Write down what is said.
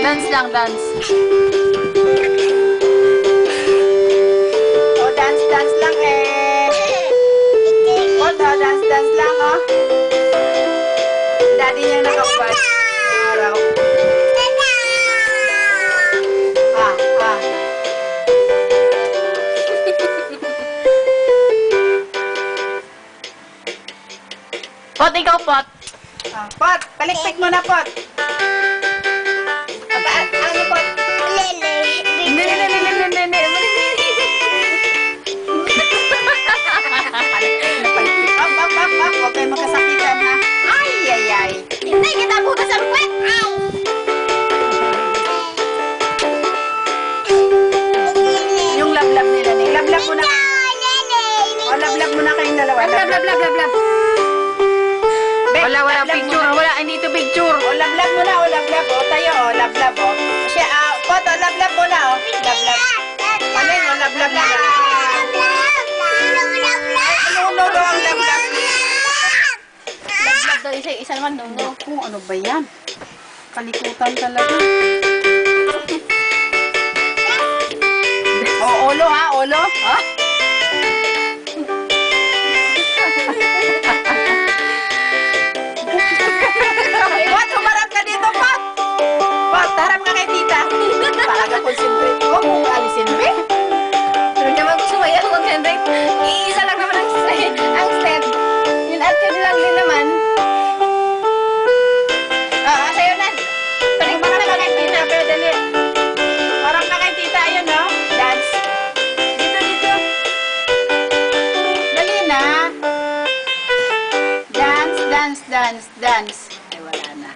Dance lang, dance. Oh, dance lang eh. Oh, dance lang oh. Daddy niya nakabad. Araw. Ah. Pot, ikaw, Pot. Pot, palikpik mo na, Pot. Ano, Pot? Hindi. Palikpik. Up. Huwag kayo magkasakitan, ha? Ay. Hindi kita butas ang kwet. Yung lablab nila, Ning. Lablab mo na. O, lablab mo na kayong dalawa. Lablab. Wala picture. Wala, hindi ito picture. O, lablab mo na. O, lablab. O, tayo. O, lablab. O. Siya, Pot, o, lablab mo na. O, lablab. Ano yun? O, lablab mo na. Ano ang lablab? Lablab daw isa naman no. Kung ano ba yan? Kalikutan talaga. O, ulo ha, ulo. Ha? Pot, humarap ka dito, Pot. Pot, harap ka kay tita. Talaga concentrate. Huwag mong alisin, be. Pero naman kung sumaya mag-concentrate, iisa lang naman ang step. Yun at yun lang din naman. Sa'yo na. Harap ka kay tita, pero dali. Harap ka kay tita, ayun, no? Dance. Dito. Dali na. Dance. Ay, wala na.